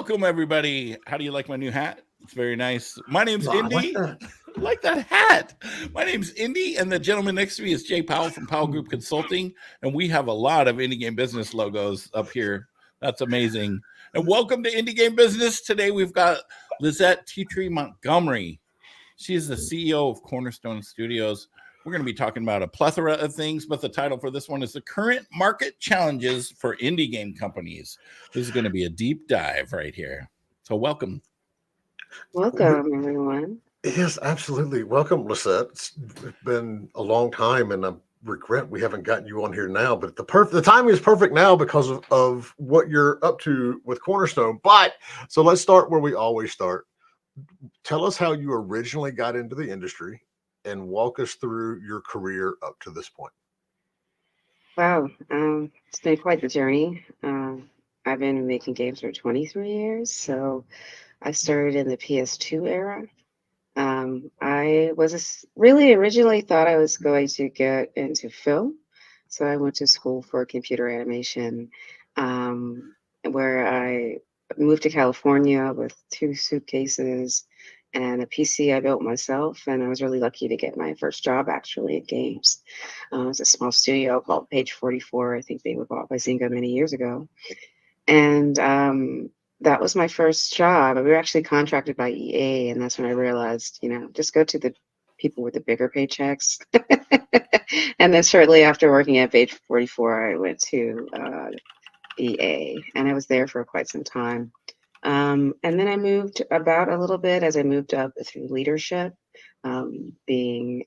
Welcome, everybody. How do you like my new hat? It's very nice. My name's Wow, I like Indy. that. Like that hat. My name's Indy, and the gentleman next to me is Jay Powell from Powell Group Consulting, and we have a lot of Indie Game Business logos up here. That's amazing. And welcome to Indie Game Business. Today we've got Lisette Titre Montgomery. She is the CEO of Cornerstone Studios. We're going to be talking about a plethora of things, but the title for this one is The Current Market Challenges for Indie Game Companies. This is going to be a deep dive right here. So welcome. Welcome, everyone. Yes, absolutely. Welcome, Lisette. It's been a long time, and I regret we haven't gotten you on here now. But the timing is perfect now because of what you're up to with Cornerstone. But so let's start where we always start. Tell us how you originally got into the industry, and walk us through your career up to this point. Wow, it's been quite the journey. I've been making games for 23 years, so I started in the PS2 era. I really originally thought I was going to get into film, so I went to school for computer animation, where I moved to California with 2 suitcases and a PC I built myself, and I was really lucky to get my first job actually in games. It's a small studio called Page 44. I think they were bought by Zynga many years ago, and that was my first job. We were actually contracted by EA, and that's when I realized, just go to the people with the bigger paychecks. And then shortly after working at Page 44, I went to EA, and I was there for quite some time. And then I moved about a little bit as I moved up through leadership, being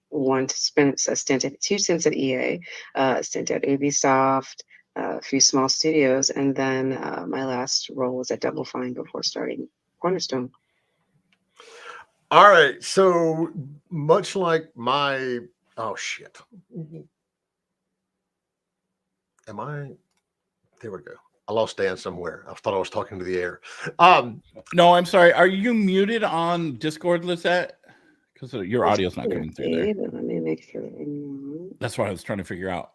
one to spend a stint at 2 stints at EA, a stint at Ubisoft, a few small studios, and then my last role was at Double Fine before starting Cornerstone. All right. So much like oh shit. There we go. I lost Dan somewhere. I thought I was talking to the air. No, I'm sorry. Are you muted on Discord, Lisette? Because your audio's not coming through there. But let me make sure. That's what I was trying to figure out.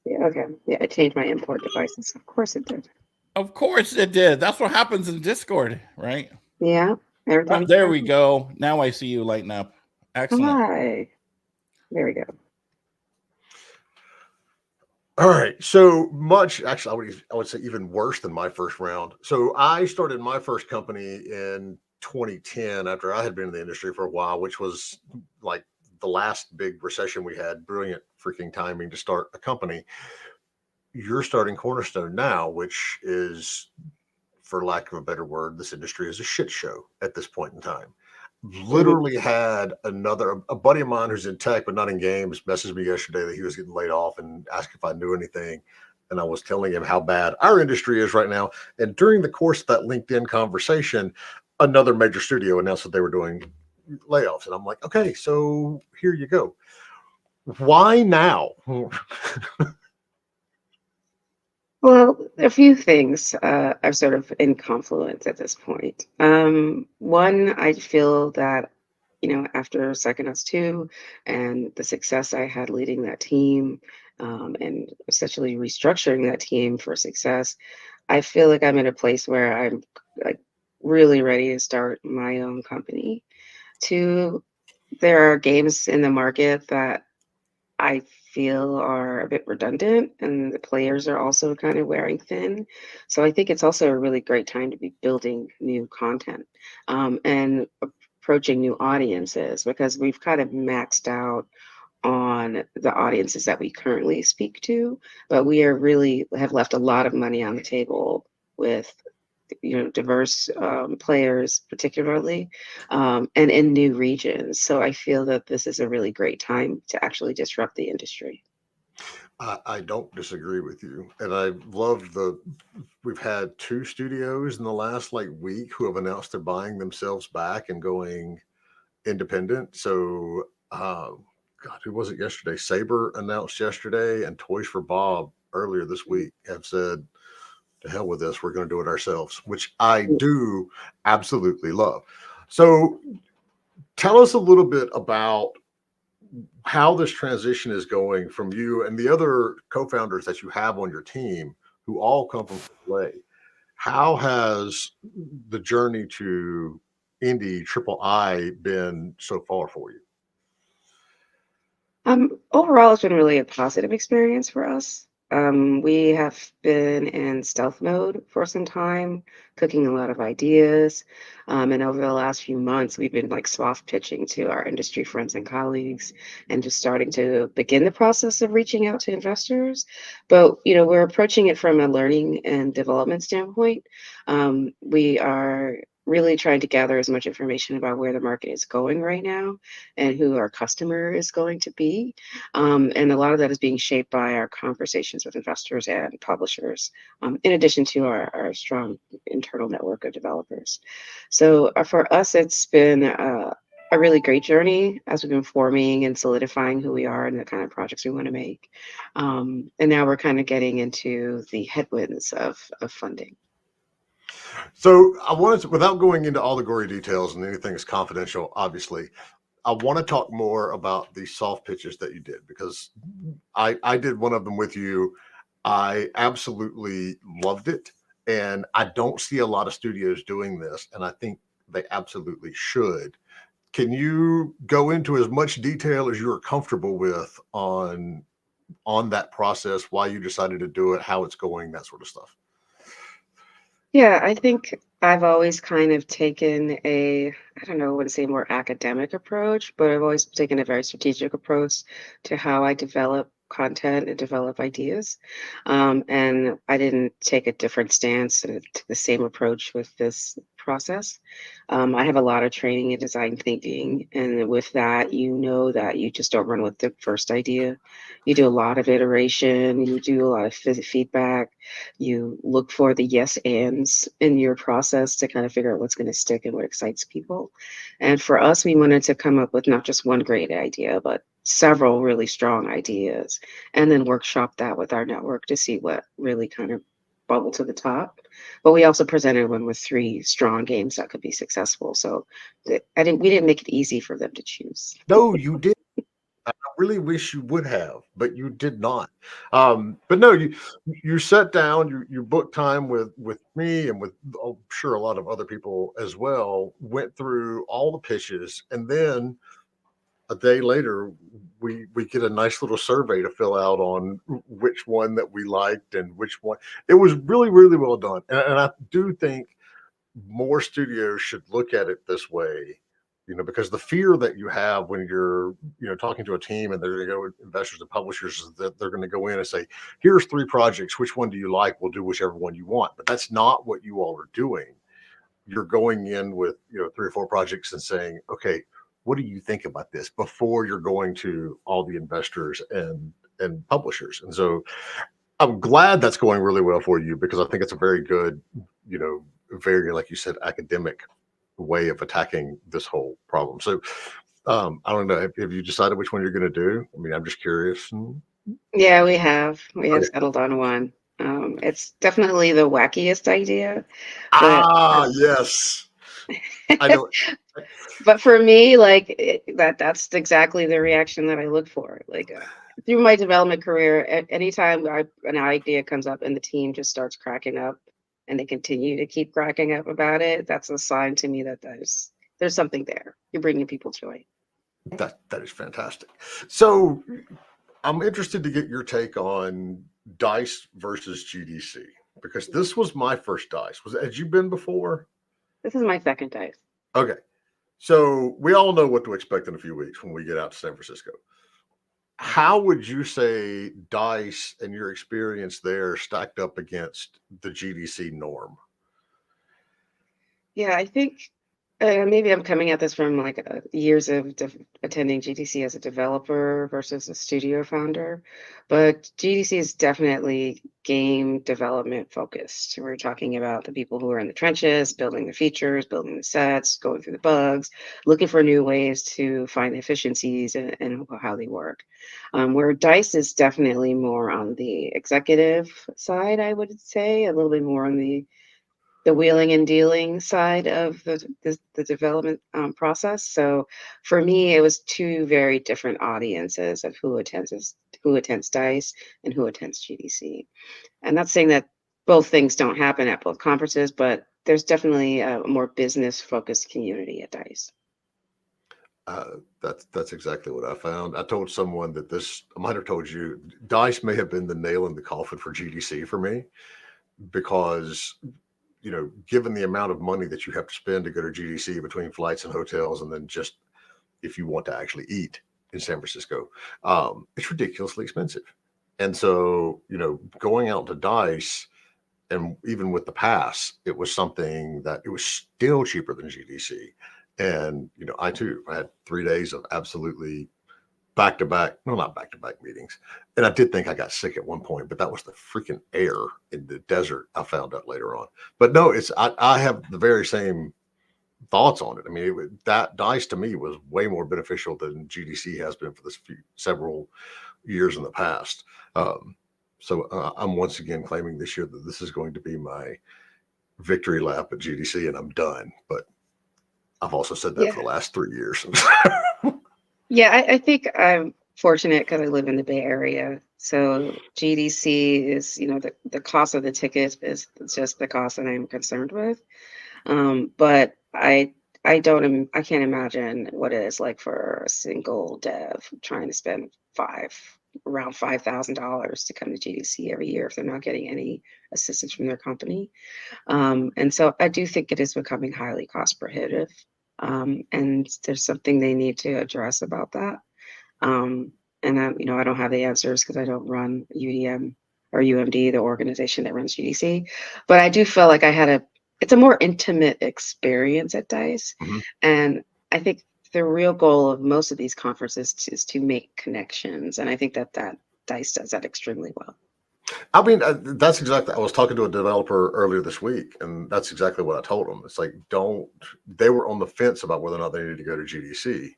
Yeah, okay. Yeah, I changed my import devices. Of course it did. Of course it did. That's what happens in Discord, right? Yeah. There we go. Now I see you lighten up. Excellent. Hi. There we go. All right. So much, actually, I would say even worse than my first round. So I started my first company in 2010 after I had been in the industry for a while, which was like the last big recession we had. Brilliant freaking timing to start a company. You're starting Cornerstone now, which is, for lack of a better word, this industry is a shit show at this point in time. Literally had a buddy of mine who's in tech but not in games messaged me yesterday that he was getting laid off and asked if I knew anything, and I was telling him how bad our industry is right now. And during the course of that LinkedIn conversation, another major studio announced that they were doing layoffs, and I'm like, okay, so here you go. Why now? Well, a few things are sort of in confluence at this point. One, I feel that, after Psychonauts 2 and the success I had leading that team, and essentially restructuring that team for success, I feel like I'm in a place where I'm like really ready to start my own company. Two, there are games in the market that I feel are a bit redundant, and the players are also kind of wearing thin. So I think it's also a really great time to be building new content, and approaching new audiences, because we've kind of maxed out on the audiences that we currently speak to, but we are really have left a lot of money on the table with diverse players, particularly, and in new regions. So I feel that this is a really great time to actually disrupt the industry. I don't disagree with you, and I loved we've had 2 studios in the last week who have announced they're buying themselves back and going independent. So God, who was it yesterday? Saber announced yesterday, and Toys for Bob earlier this week have said, to hell with this, we're going to do it ourselves, which I do absolutely love. So tell us a little bit about how this transition is going from you and the other co-founders that you have on your team who all come from AAA. How has the journey to Indie Triple I been so far for you? Overall, it's been really a positive experience for us. We have been in stealth mode for some time, cooking a lot of ideas. And over the last few months, we've been like soft pitching to our industry friends and colleagues and just starting to begin the process of reaching out to investors. But, we're approaching it from a learning and development standpoint. We are really trying to gather as much information about where the market is going right now and who our customer is going to be. And a lot of that is being shaped by our conversations with investors and publishers, in addition to our strong internal network of developers. So for us, it's been a really great journey as we've been forming and solidifying who we are and the kind of projects we want to make. And now we're kind of getting into the headwinds of funding. So I wanted to, without going into all the gory details and anything is confidential, obviously, I want to talk more about the soft pitches that you did, because I did one of them with you. I absolutely loved it. And I don't see a lot of studios doing this. And I think they absolutely should. Can you go into as much detail as you're comfortable with on that process, why you decided to do it, how it's going, that sort of stuff? Yeah, I think I've always kind of taken I don't know what to say, more academic approach, but I've always taken a very strategic approach to how I develop content and develop ideas. And I didn't take a different stance and the same approach with this process. I have a lot of training in design thinking, and with that, that you just don't run with the first idea. You do a lot of iteration, you do a lot of feedback, you look for the yes ands in your process to kind of figure out what's going to stick and what excites people. And for us, we wanted to come up with not just one great idea, but several really strong ideas, and then workshop that with our network to see what really kind of bubbled to the top. But we also presented one with 3 strong games that could be successful. So we didn't make it easy for them to choose. No, you did. I really wish you would have, but you did not. But no, you sat down, you booked time with me and with, I'm sure, a lot of other people as well, went through all the pitches, and then a day later we get a nice little survey to fill out on which one that we liked and which one. It was really, really well done. And I do think more studios should look at it this way, because the fear that you have when you're, talking to a team and they're going to go with investors and publishers is that they're going to go in and say, here's 3 projects. Which one do you like? We'll do whichever one you want. But that's not what you all are doing. You're going in with, 3 or 4 projects and saying, okay, what do you think about this, before you're going to all the investors and publishers. And so I'm glad that's going really well for you, because I think it's a very good, very, like you said, academic way of attacking this whole problem. So I don't know, have you decided which one you're going to do? I mean, I'm just curious. Yeah, we have Okay. settled on one. It's definitely the wackiest idea, but Yes, I know. but for me, like that's exactly the reaction that I look for. Like through my development career, anytime an idea comes up and the team just starts cracking up and they continue to keep cracking up about it, that's a sign to me that there's something there. You're bringing people joy. That is fantastic. So I'm interested to get your take on DICE versus GDC, because this was my first DICE. Had you been before? This is my second dice. Okay. So we all know what to expect in a few weeks when we get out to San Francisco. How would you say DICE and your experience there stacked up against the GDC norm? Yeah, I think maybe I'm coming at this from like years of attending GDC as a developer versus a studio founder, but GDC is definitely game development focused. We're talking about the people who are in the trenches, building the features, building the sets, going through the bugs, looking for new ways to find efficiencies and how they work. Where DICE is definitely more on the executive side, I would say, a little bit more on the wheeling and dealing side of the development process. So for me, it was 2 very different audiences of who attends DICE and who attends GDC. And not saying that both things don't happen at both conferences, but there's definitely a more business focused community at DICE. That's exactly what I found. I told someone that I might have told you, DICE may have been the nail in the coffin for GDC for me, because given the amount of money that you have to spend to go to GDC between flights and hotels, and then just if you want to actually eat in San Francisco, it's ridiculously expensive. And so, going out to DICE, and even with the pass, it was something that it was still cheaper than GDC. And, I had 3 days of absolutely back-to-back, well, not back-to-back meetings. And I did think I got sick at one point, but that was the freaking air in the desert, I found out later on. But no, I have the very same thoughts on it. I mean, that DICE to me was way more beneficial than GDC has been for several years in the past. So I'm once again claiming this year that this is going to be my victory lap at GDC, and I'm done. But I've also said that for the last 3 years. Yeah, I think I'm fortunate because I live in the Bay Area. So GDC is, the cost of the ticket is just the cost that I'm concerned with. But I can't imagine what it is like for a single dev trying to spend around $5,000 to come to GDC every year if they're not getting any assistance from their company. And so I do think it is becoming highly cost prohibitive. And there's something they need to address about that. And I don't have the answers because I don't run UDM or UMD, the organization that runs GDC. But I do feel like it's a more intimate experience at DICE. Mhm. And I think the real goal of most of these conferences is to make connections. And I think that DICE does that extremely well. I mean, that's exactly. I was talking to a developer earlier this week, and that's exactly what I told them. It's like, they were on the fence about whether or not they needed to go to GDC.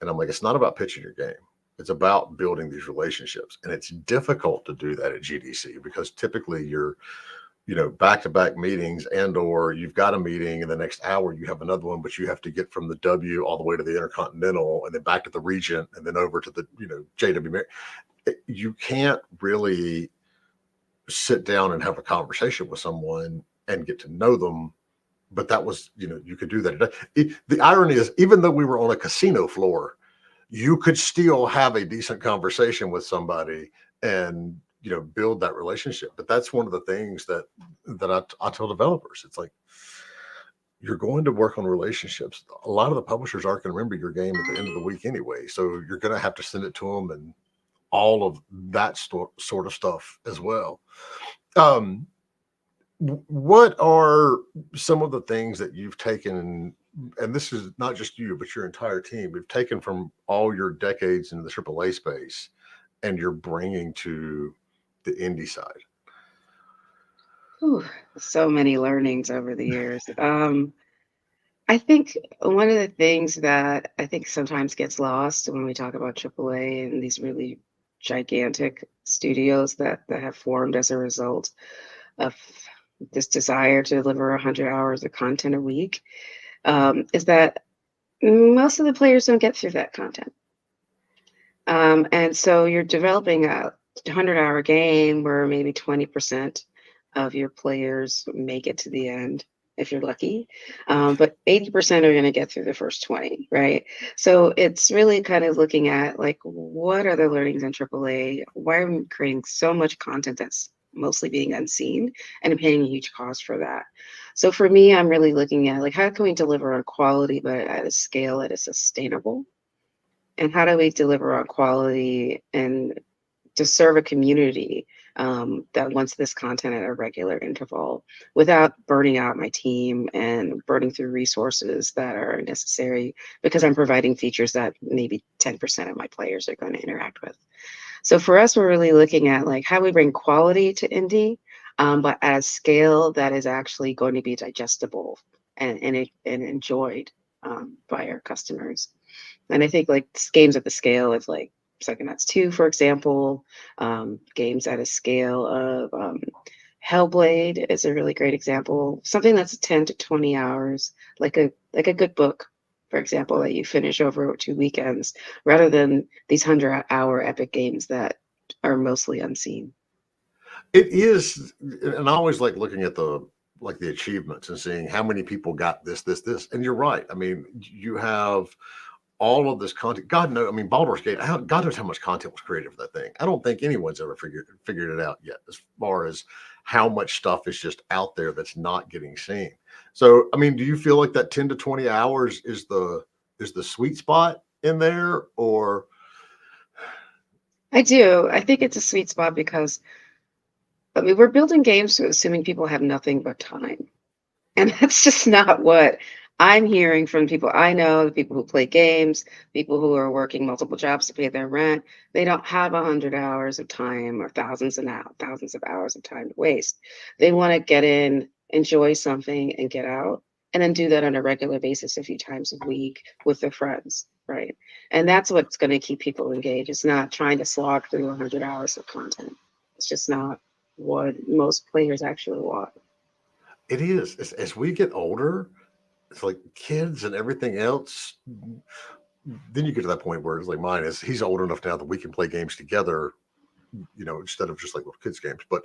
And I'm like, it's not about pitching your game. It's about building these relationships. And it's difficult to do that at GDC because typically you're, back-to-back meetings, or you've got a meeting and the next hour you have another one, but you have to get from the W all the way to the Intercontinental and then back to the Regent and then over to the, JW. You can't really sit down and have a conversation with someone and get to know them. But that was, you could do that. The irony is, even though we were on a casino floor, you could still have a decent conversation with somebody and, build that relationship. But that's one of the things that I tell developers. It's like, you're going to work on relationships. A lot of the publishers aren't going to remember your game at the end of the week anyway. So you're going to have to send it to them and all of that sort of stuff as well. What are some of the things that you've taken, and this is not just you, but your entire team, you've taken from all your decades in the AAA space and you're bringing to the indie side? Whew, so many learnings over the years. I think one of the things that I think sometimes gets lost when we talk about AAA and these really gigantic studios that have formed as a result of this desire to deliver 100 hours of content a week, is that most of the players don't get through that content. And so you're developing a 100-hour game where maybe 20% of your players make it to the end, if you're lucky. But 80% are going to get through the first 20, right? So it's really kind of looking at like, what are the learnings in AAA? Why are we creating so much content that's mostly being unseen and paying a huge cost for that? So for me, I'm really looking at like, how can we deliver on quality, but at a scale that is sustainable? And how do we deliver on quality and to serve a community that wants this content at a regular interval without burning out my team and burning through resources that are necessary because I'm providing features that maybe 10% of my players are going to interact with. So for us, we're really looking at like how we bring quality to indie, but at a scale that is actually going to be digestible and enjoyed by our customers. And I think like games at the scale of like Psychonauts 2, for example, games at a scale of Hellblade is a really great example. Something that's 10 to 20 hours, like a good book, for example, that you finish over 2 weekends, rather than these 100-hour epic games that are mostly unseen. It is, and I always like looking at the achievements and seeing how many people got this. And you're right. I mean, you have all of this content. God knows, I mean, Baldur's Gate, God knows how much content was created for that thing. I don't think anyone's ever figured it out yet, as far as how much stuff is just out there that's not getting seen. So, I mean, do you feel like that 10 to 20 hours is the sweet spot in there, or? I do. I think it's a sweet spot because, I mean, we're building games assuming people have nothing but time. And that's just not what I'm hearing from people I know, the people who play games, people who are working multiple jobs to pay their rent. They don't have 100 hours of time or thousands of hours of time to waste. They want to get in, enjoy something, and get out, and then do that on a regular basis a few times a week with their friends, right? And that's what's going to keep people engaged. It's not trying to slog through 100 hours of content. It's just not what most players actually want. It is. As we get older, it's like kids and everything else. Then you get to that point where it's like mine is, he's old enough now that we can play games together, instead of just like little kids games. But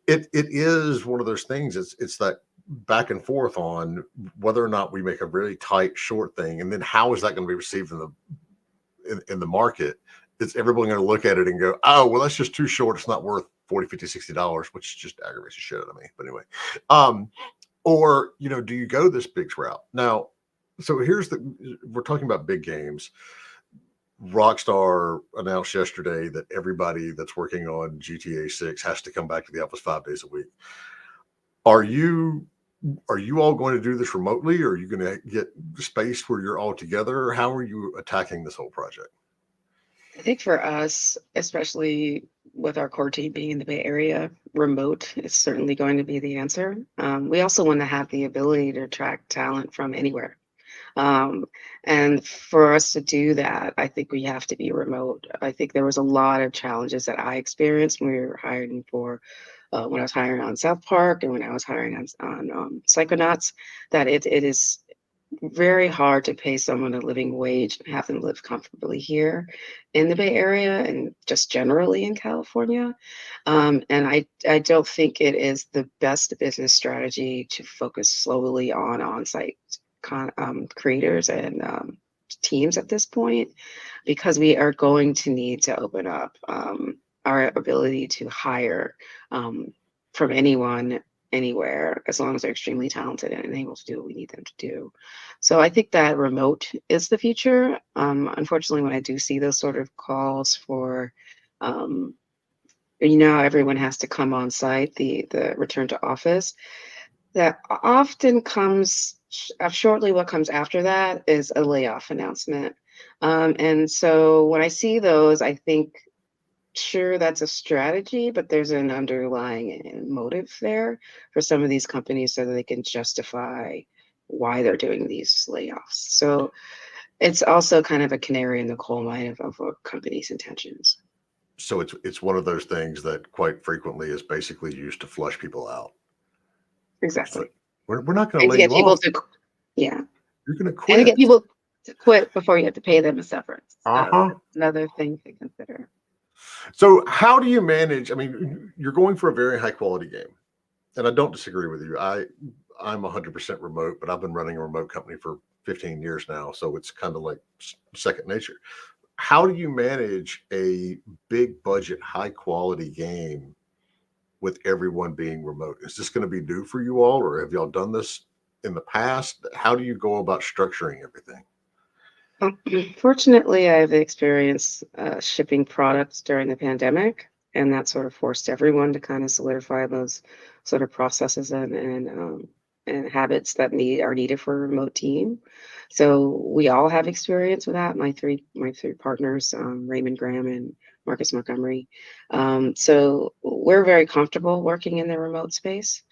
it is one of those things. It's that back and forth on whether or not we make a really tight, short thing, and then how is that going to be received in the market. Is everyone going to look at it and go, oh, well, that's just too short. It's not worth $40, $50, $60, which just aggravates the shit out of me. But anyway, or, do you go this big route? Now, so we're talking about big games. Rockstar announced yesterday that everybody that's working on GTA 6 has to come back to the office 5 days a week. Are you all going to do this remotely? Or are you going to get space where you're all together? How are you attacking this whole project? I think for us, especially with our core team being in the Bay Area, remote is certainly going to be the answer. We also want to have the ability to attract talent from anywhere. And for us to do that, I think we have to be remote. I think there was a lot of challenges that I experienced when we were hiring when I was hiring on South Park and when I was hiring on Psychonauts, that it is very hard to pay someone a living wage and have them live comfortably here in the Bay Area and just generally in California. And I don't think it is the best business strategy to focus solely on on-site creators and teams at this point, because we are going to need to open up our ability to hire from anyone anywhere, as long as they're extremely talented and able to do what we need them to do. So I think that remote is the future. Unfortunately, when I do see those sort of calls for, everyone has to come on site, the return to office, that often comes shortly. What comes after that is a layoff announcement. And so when I see those, I think, sure, that's a strategy, but there's an underlying motive there for some of these companies so that they can justify why they're doing these layoffs. So it's also kind of a canary in the coal mine of a company's intentions. So it's one of those things that quite frequently is basically used to flush people out. Exactly. We're not going to And lay to get you people off. to, yeah. You're going to And quit. to get people to quit before you have to pay them a severance. Uh-huh. That's another thing to consider. So how do you manage? I mean, you're going for a very high quality game, and I don't disagree with you. I'm 100% remote, but I've been running a remote company for 15 years now, so it's kind of like second nature. How do you manage a big budget, high quality game with everyone being remote? Is this going to be new for you all, or have y'all done this in the past? How do you go about structuring everything? Fortunately, I've experienced shipping products during the pandemic, and that sort of forced everyone to kind of solidify those sort of processes and habits that are needed for a remote team. So we all have experience with that. My three partners, Raymond Graham and Marcus Montgomery. So we're very comfortable working in the remote space.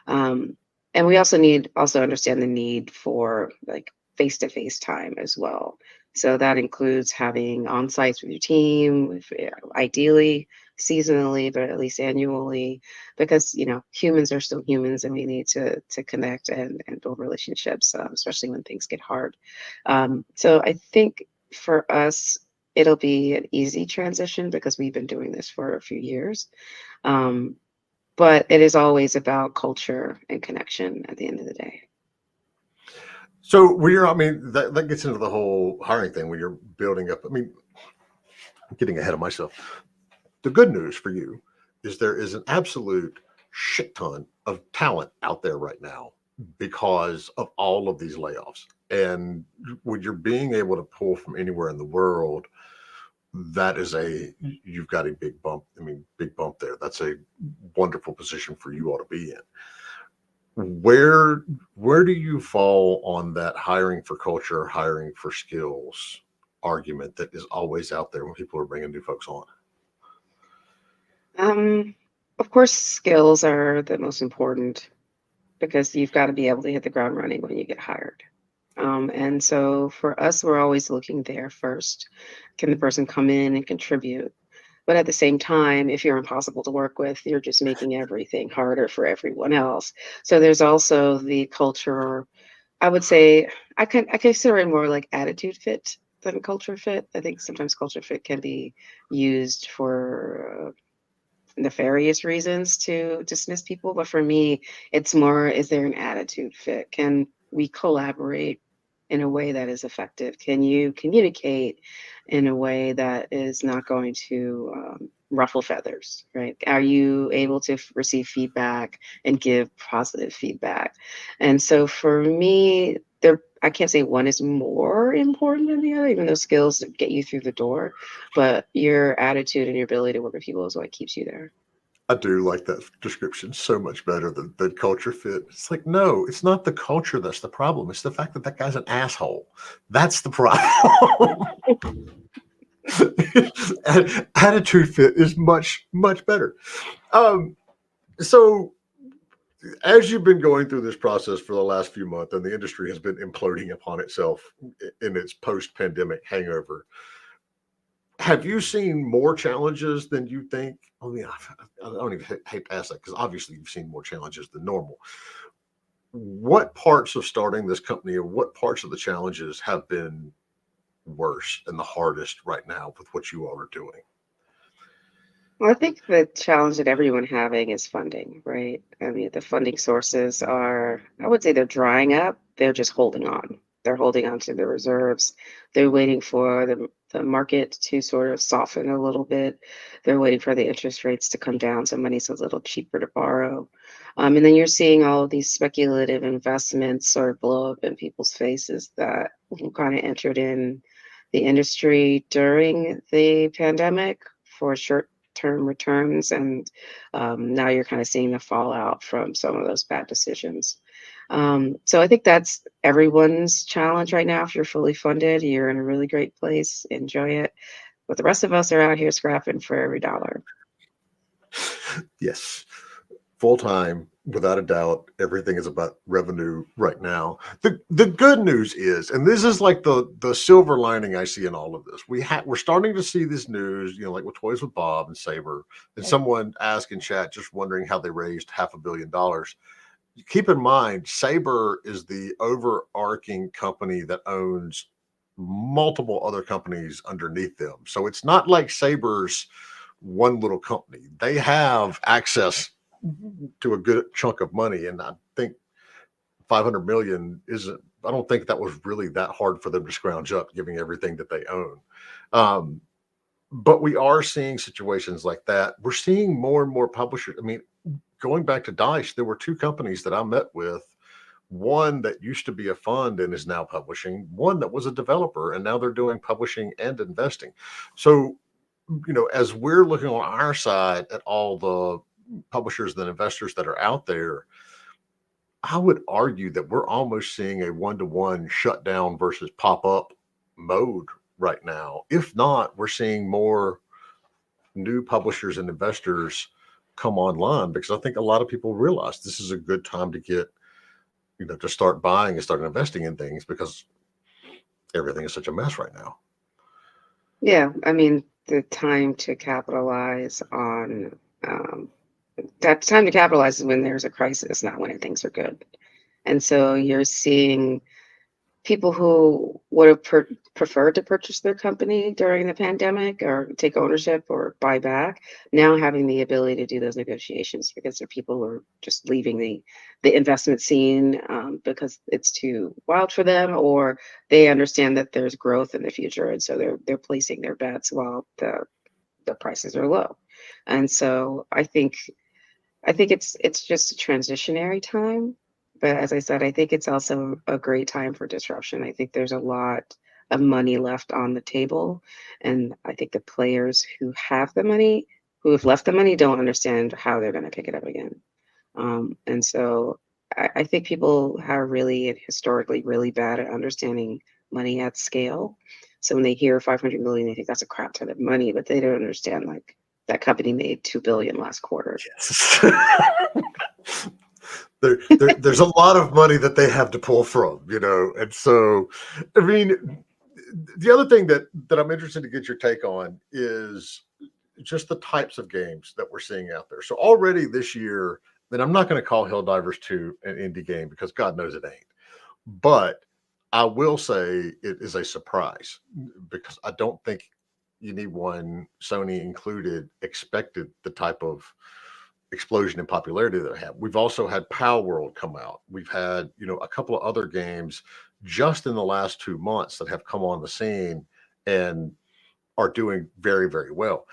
And we also understand the need for like face-to-face time as well. So that includes having on-sites with your team, ideally seasonally, but at least annually, because humans are still humans, and we need to connect and build relationships, especially when things get hard. So I think for us, it'll be an easy transition because we've been doing this for a few years. but it is always about culture and connection at the end of the day. So when you're, I mean, that gets into the whole hiring thing when you're building up. I mean, I'm getting ahead of myself. The good news for you is there is an absolute shit ton of talent out there right now because of all of these layoffs. And when you're being able to pull from anywhere in the world, that is you've got a big bump. I mean, big bump there. That's a wonderful position for you all to be in. Where do you fall on that hiring for culture, hiring for skills argument that is always out there when people are bringing new folks on? Of course, skills are the most important because you've got to be able to hit the ground running when you get hired. And so for us, we're always looking there first. Can the person come in and contribute? But at the same time, if you're impossible to work with, you're just making everything harder for everyone else. So there's also the culture. I would say I consider it more like attitude fit than culture fit. I think sometimes culture fit can be used for nefarious reasons to dismiss people. But for me, it's more, is there an attitude fit? Can we collaborate in a way that is effective? Can you communicate in a way that is not going to ruffle feathers, right? Are you able to receive feedback and give positive feedback? And so for me, I can't say one is more important than the other, even though skills get you through the door, but your attitude and your ability to work with people is what keeps you there. I do like that description so much better than culture fit. It's like, no, it's not the culture that's the problem. It's the fact that that guy's an asshole. That's the problem. Attitude fit is much, much better. So as you've been going through this process for the last few months and the industry has been imploding upon itself in its post-pandemic hangover, have you seen more challenges than you think? I mean, I don't even hate to ask that because obviously you've seen more challenges than normal. What parts of starting this company or what parts of the challenges have been worse and the hardest right now with what you all are doing? Well, I think the challenge that everyone having is funding, right? I mean, the funding sources are, I would say they're drying up. They're just holding on. They're holding on to the reserves. They're waiting for the market to sort of soften a little bit. They're waiting for the interest rates to come down so money's a little cheaper to borrow. And then you're seeing all of these speculative investments sort of blow up in people's faces that kind of entered in the industry during the pandemic for short-term returns, and now you're kind of seeing the fallout from some of those bad decisions. So I think that's everyone's challenge right now. If you're fully funded, you're in a really great place, enjoy it. But the rest of us are out here scrapping for every dollar. Yes, full time, without a doubt, everything is about revenue right now. The good news is, and this is like the silver lining I see in all of this, we're starting to see this news, like with Toys with Bob and Saber, and someone asked in chat just wondering how they raised $500 million. Keep in mind, Saber is the overarching company that owns multiple other companies underneath them. So it's not like Saber's one little company. They have access to a good chunk of money. And I think 500 million isn't, I don't think that was really that hard for them to scrounge up, giving everything that they own. But we are seeing situations like that. We're seeing more and more publishers. I mean, going back to Dice, there were two companies that I met with, one that used to be a fund and is now publishing, one that was a developer, and now they're doing publishing and investing. So, as we're looking on our side at all the publishers and investors that are out there, I would argue that we're almost seeing a one-to-one shutdown versus pop-up mode right now. If not, we're seeing more new publishers and investors come online because I think a lot of people realize this is a good time to get, to start buying and start investing in things because everything is such a mess right now. Yeah, I mean, the time to capitalize on that time to capitalize is when there's a crisis, not when things are good. And so you're seeing people who would have preferred to purchase their company during the pandemic or take ownership or buy back now having the ability to do those negotiations because there are people who are just leaving the investment scene because it's too wild for them, or they understand that there's growth in the future, and so they're placing their bets while the prices are low. And so I think it's just a transitionary time. But as I said, I think it's also a great time for disruption. I think there's a lot of money left on the table. And I think the players who have the money, who have left the money, don't understand how they're going to pick it up again. And so I think people are really and historically really bad at understanding money at scale. So when they hear 500 million, they think that's a crap ton of money, but they don't understand like that company made 2 billion last quarter. Yes. There's a lot of money that they have to pull from, and so, I mean, the other thing that I'm interested to get your take on is just the types of games that we're seeing out there. So already this year, and I'm not going to call Helldivers 2 an indie game because God knows it ain't, but I will say it is a surprise because I don't think anyone, Sony included, expected the type of explosion in popularity that I have. We've also had Pow World come out. We've had, a couple of other games just in the last 2 months that have come on the scene and are doing very, very well.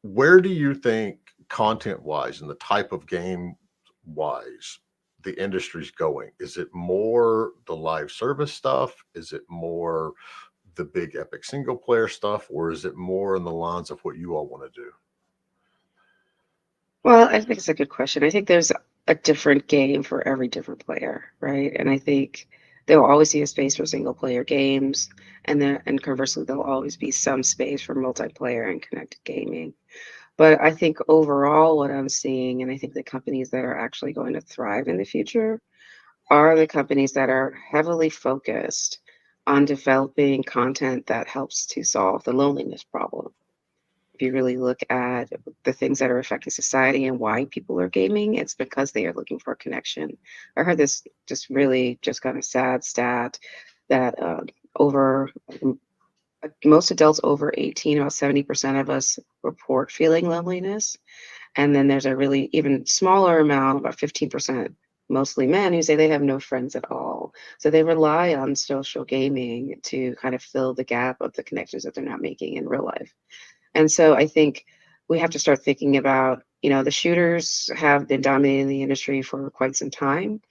Where do you think content wise and the type of game wise the industry's going? Is it more the live service stuff? Is it more the big epic single player stuff? Or is it more in the lines of what you all want to do? Well, I think it's a good question. I think there's a different game for every different player, right? And I think there will always be a space for single player games, and conversely, there'll always be some space for multiplayer and connected gaming. But I think overall, what I'm seeing, and I think the companies that are actually going to thrive in the future are the companies that are heavily focused on developing content that helps to solve the loneliness problem. If you really look at the things that are affecting society and why people are gaming, it's because they are looking for a connection. I heard this just kind of sad stat that over most adults over 18, about 70% of us report feeling loneliness. And then there's a really even smaller amount, about 15%, mostly men, who say they have no friends at all. So they rely on social gaming to kind of fill the gap of the connections that they're not making in real life. And so I think we have to start thinking about, the shooters have been dominating the industry for quite some time.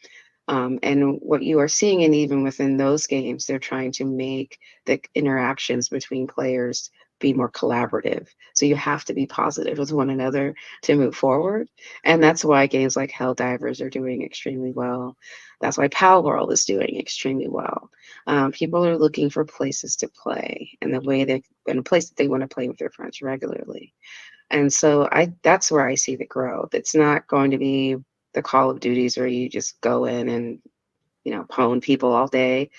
And what you are seeing, and even within those games, they're trying to make the interactions between players be more collaborative. So you have to be positive with one another to move forward. And that's why games like Helldivers are doing extremely well. That's why Pal World is doing extremely well. People are looking for places to play and a place that they want to play with their friends regularly. And so that's where I see the growth. It's not going to be the Call of Duties where you just go in and, pwn people all day.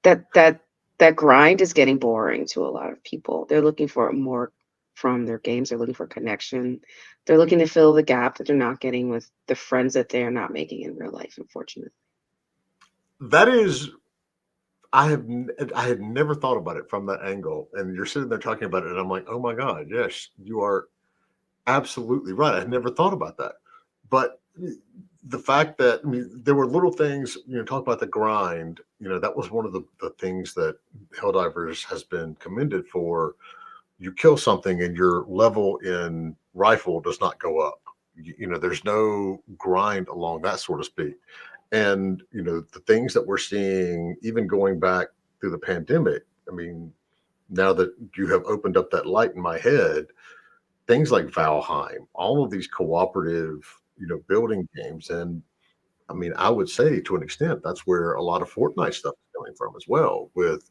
That grind is getting boring to a lot of people. They're looking for more from their games. They're looking for connection. They're looking to fill the gap that they're not getting with the friends that they are not making in real life, unfortunately. That is, I had never thought about it from that angle. And you're sitting there talking about it, and I'm like, oh my God, yes, you are absolutely right. I had never thought about that. But the fact that, there were little things, talk about the grind, that was one of the things that Helldivers has been commended for. You kill something and your level in rifle does not go up. There's no grind along that, so to speak. And, the things that we're seeing, even going back through the pandemic, now that you have opened up that light in my head, things like Valheim, all of these cooperative, building games. And I would say to an extent, that's where a lot of Fortnite stuff is coming from as well, with,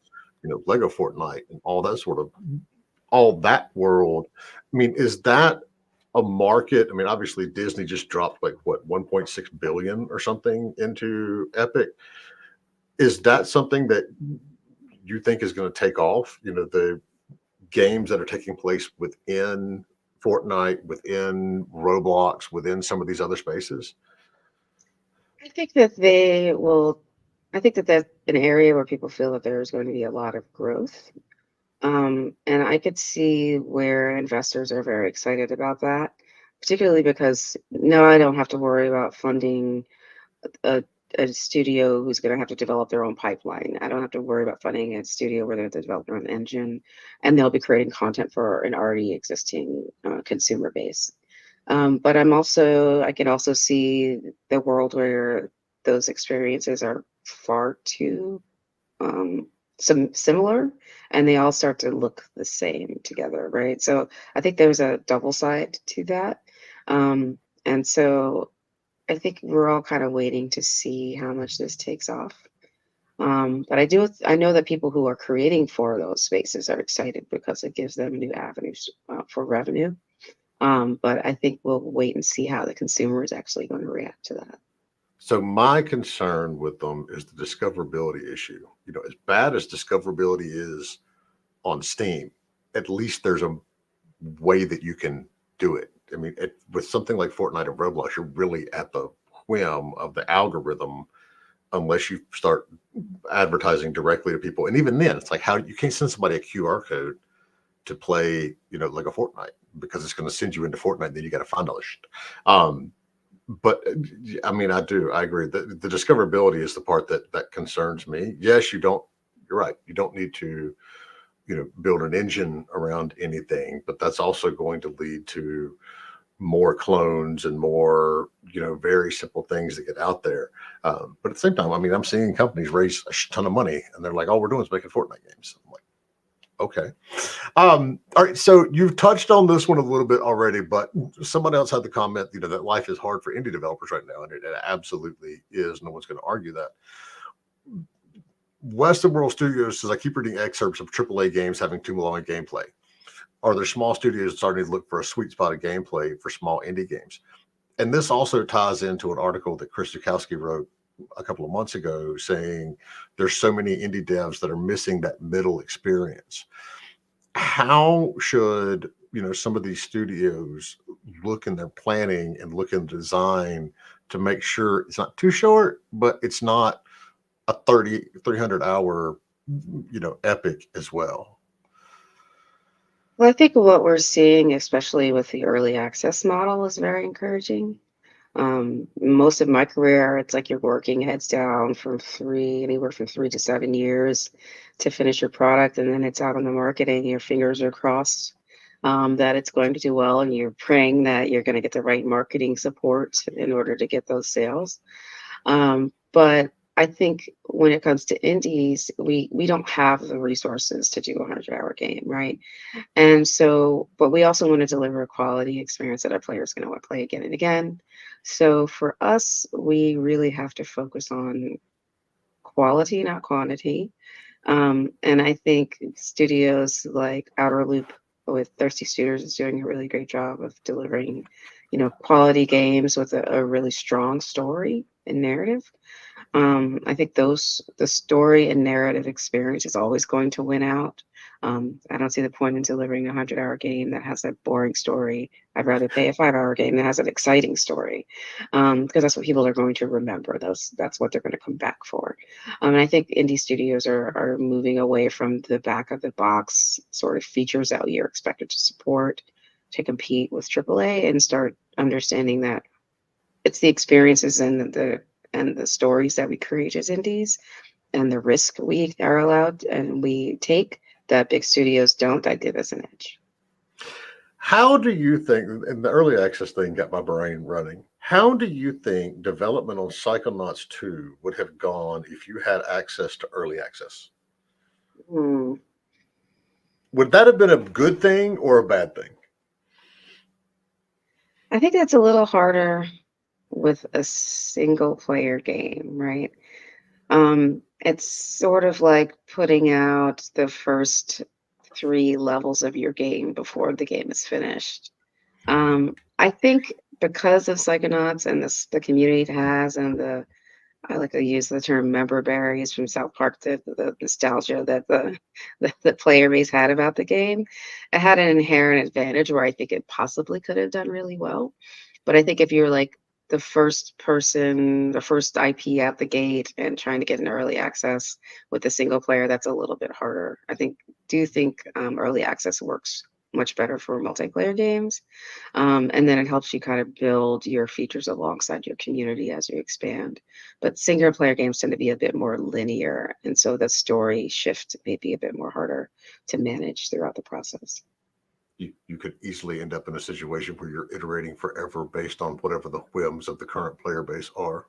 Lego Fortnite and all that all that world. Is that a market? Obviously Disney just dropped like what, 1.6 billion or something into Epic. Is that something that you think is going to take off? The games that are taking place within Fortnite, within Roblox, within some of these other spaces? I think that they will I think that that's an area where people feel that there's going to be a lot of growth. And I could see where investors are very excited about that, particularly because no, I don't have to worry about funding a, a studio who's going to have to develop their own pipeline. I don't have to worry about funding a studio where they have to develop their own engine, and they'll be creating content for an already existing consumer base. But I can also see the world where those experiences are far too similar, and they all start to look the same together, right? So I think there's a double side to that. And so I think we're all kind of waiting to see how much this takes off. But I know that people who are creating for those spaces are excited because it gives them new avenues for revenue. But I think we'll wait and see how the consumer is actually going to react to that. So my concern with them is the discoverability issue. As bad as discoverability is on Steam, at least there's a way that you can do it. I mean, with something like Fortnite or Roblox, you're really at the whim of the algorithm unless you start advertising directly to people. And even then, it's like how you can't send somebody a QR code to play, like a Fortnite, because it's going to send you into Fortnite. And then you got to find all this shit. But I mean, I agree that the discoverability is the part that concerns me. Yes, you're right. You don't need to, build an engine around anything, but that's also going to lead to more clones and more, very simple things that get out there. But at the same time, I mean, I'm seeing companies raise a ton of money and they're like, all we're doing is making Fortnite games. I'm like, okay. All right. So you've touched on this one a little bit already, but someone else had the comment, that life is hard for indie developers right now. And it absolutely is. No one's going to argue that. Western World Studios says, I keep reading excerpts of AAA games having too long a gameplay. Are there small studios starting to look for a sweet spot of gameplay for small indie games? And this also ties into an article that Chris Zukowski wrote a couple of months ago saying there's so many indie devs that are missing that middle experience. How should, some of these studios look in their planning and look in design to make sure it's not too short, but it's not a 300 hour, epic as well? Well, I think what we're seeing, especially with the early access model, is very encouraging. Most of my career, it's like you're working heads down anywhere from 3 to 7 years to finish your product, and then it's out on the market, and your fingers are crossed that it's going to do well, and you're praying that you're going to get the right marketing support in order to get those sales. But I think when it comes to indies, we don't have the resources to do a 100-hour game, right? And so, but we also want to deliver a quality experience that our players are going to want to play again and again. So for us, we really have to focus on quality, not quantity. And I think studios like Outer Loop with Thirsty Studios is doing a really great job of delivering, quality games with a really strong story and narrative. I think the story and narrative experience is always going to win out. I don't see the point in delivering a 100-hour game that has a boring story. I'd rather pay a 5-hour game that has an exciting story, because that's what people are going to remember. That's what they're going to come back for. And I think indie studios are moving away from the back of the box sort of features that you're expected to support to compete with AAA, and start understanding that it's the experiences and the stories that we create as indies and the risk we are allowed and we take that big studios don't, that give us an edge. How do you think, and the early access thing got my brain running, how do you think development on Psychonauts 2 would have gone if you had access to early access? Hmm. Would that have been a good thing or a bad thing? I think that's a little harder with a single player game, right? It's sort of like putting out the first 3 levels of your game before the game is finished. I think because of Psychonauts and the community it has, and I like to use the term member berries from South Park, the nostalgia that the player base had about the game, it had an inherent advantage where I think it possibly could have done really well. But I think if you're like the first IP out the gate and trying to get an early access with a single player, that's a little bit harder. Do think early access works much better for multiplayer games. And then it helps you kind of build your features alongside your community as you expand. But single player games tend to be a bit more linear. And so the story shift may be a bit more harder to manage throughout the process. You could easily end up in a situation where you're iterating forever based on whatever the whims of the current player base are.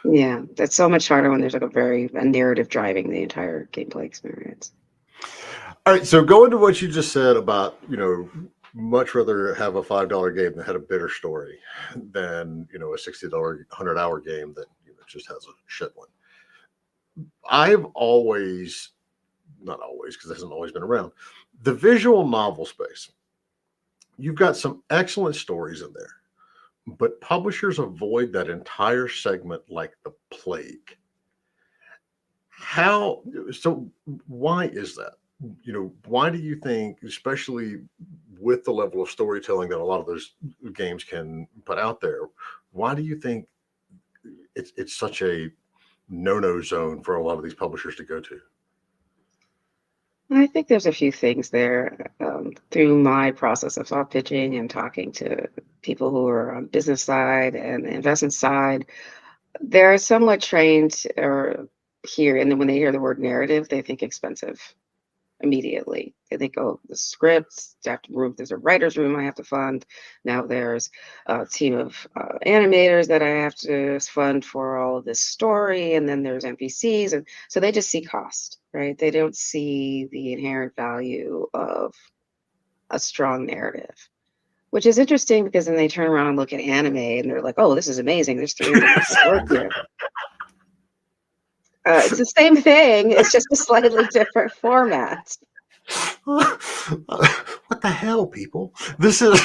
Yeah, that's so much harder when there's like a narrative driving the entire gameplay experience. All right, so going to what you just said about, much rather have a $5 game that had a bitter story than, a $60, 100-hour game that just has a shit one. I've always, not always, because it hasn't always been around, the visual novel space. You've got some excellent stories in there, but publishers avoid that entire segment like the plague. So why is that? Why do you think, especially with the level of storytelling that a lot of those games can put out there, why do you think it's such a no-no zone for a lot of these publishers to go to? I think there's a few things there. Through my process of soft pitching and talking to people who are on business side and the investment side, they're somewhat trained or here, and then when they hear the word narrative, they think expensive immediately. They think, oh, the scripts, there's a writer's room I have to fund. Now there's a team of animators that I have to fund for all of this story. And then there's NPCs. And so they just see cost, right? They don't see the inherent value of a strong narrative, which is interesting because then they turn around and look at anime and they're like, oh, this is amazing. There's 300 work here. It's the same thing. It's just a slightly different format. What the hell, people? This is.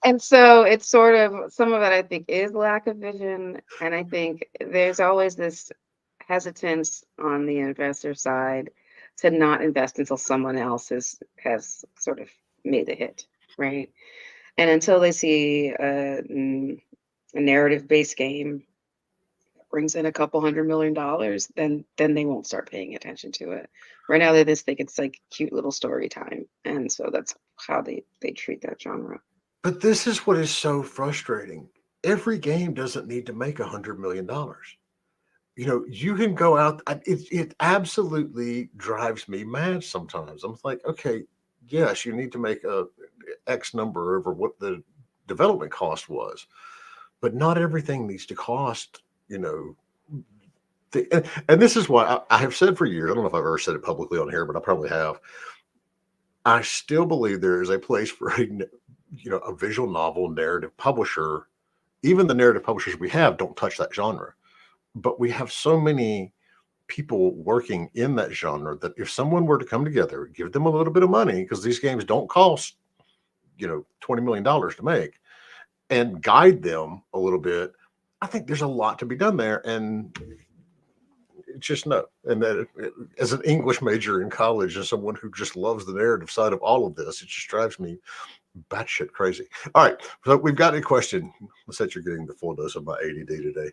And so it's sort of, some of it I think is lack of vision. And I think there's always this hesitance on the investor side to not invest until someone else has sort of made the hit, right? And until they see a narrative-based game brings in a couple $100 million, then they won't start paying attention to it. Right now they just think it's like cute little story time. And so that's how they treat that genre. But this is what is so frustrating. Every game doesn't need to make $100 million. You can go out. It absolutely drives me mad sometimes. I'm like, okay, yes, you need to make a X number over what the development cost was, but not everything needs to cost, and this is why I have said for years, I don't know if I've ever said it publicly on here, but I probably have. I still believe there is a place for a visual novel narrative publisher. Even the narrative publishers we have don't touch that genre, but we have so many people working in that genre that if someone were to come together, give them a little bit of money, because these games don't cost, $20 million to make, and guide them a little bit, I think there's a lot to be done there. And just no. And that as an English major in college and someone who just loves the narrative side of all of this, it just drives me batshit crazy. All right. So we've got a question. Lisette, you're getting the full dose of my ADD today.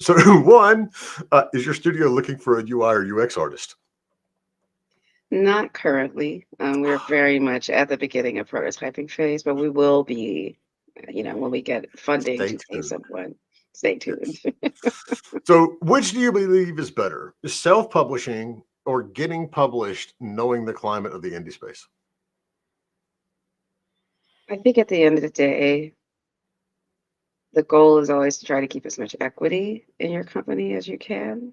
So one, is your studio looking for a UI or UX artist? Not currently. We're very much at the beginning of prototyping phase, but we will be, when we get funding to pay someone. Stay tuned. So which do you believe is better, self-publishing or getting published knowing the climate of the indie space? I think at the end of the day, the goal is always to try to keep as much equity in your company as you can,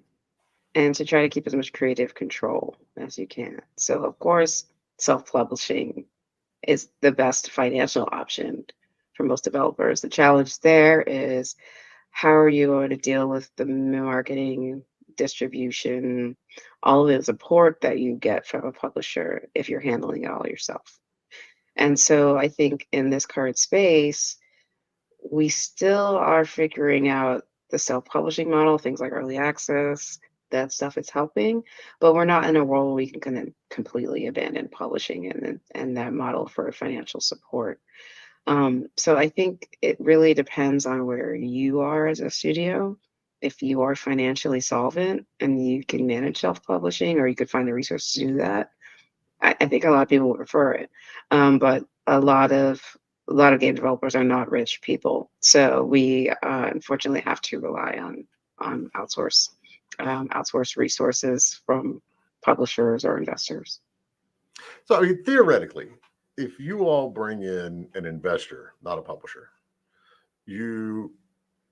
and to try to keep as much creative control as you can. So of course, self-publishing is the best financial option for most developers. The challenge there is, how are you going to deal with the marketing, distribution, all of the support that you get from a publisher if you're handling it all yourself? And so I think in this current space, we still are figuring out the self-publishing model, things like early access, that stuff is helping, but we're not in a world where we can kind of completely abandon publishing and that model for financial support. So I think it really depends on where you are as a studio. If you are financially solvent and you can manage self-publishing, or you could find the resources to do that, I think a lot of people would prefer it. But a lot of game developers are not rich people, so we unfortunately have to rely on outsource resources from publishers or investors. So, I mean, theoretically, if you all bring in an investor, not a publisher, you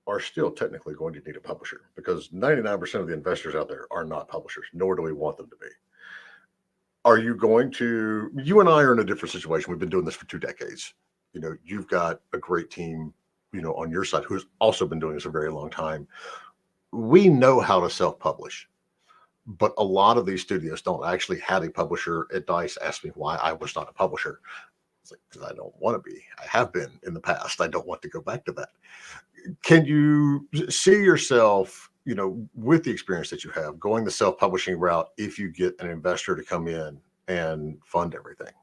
are still technically going to need a publisher because 99% of the investors out there are not publishers, nor do we want them to be. Are you going to, you and I are in a different situation. We've been doing this for 2 decades. You've got a great team, on your side who's also been doing this a very long time. We know how to self-publish, but a lot of these studios don't actually have a publisher. At Dice asked me why I was not a publisher. It's like, because I don't want to be. I have been in the past. I don't want to go back to that. Can you see yourself, with the experience that you have, going the self-publishing route if you get an investor to come in and fund everything?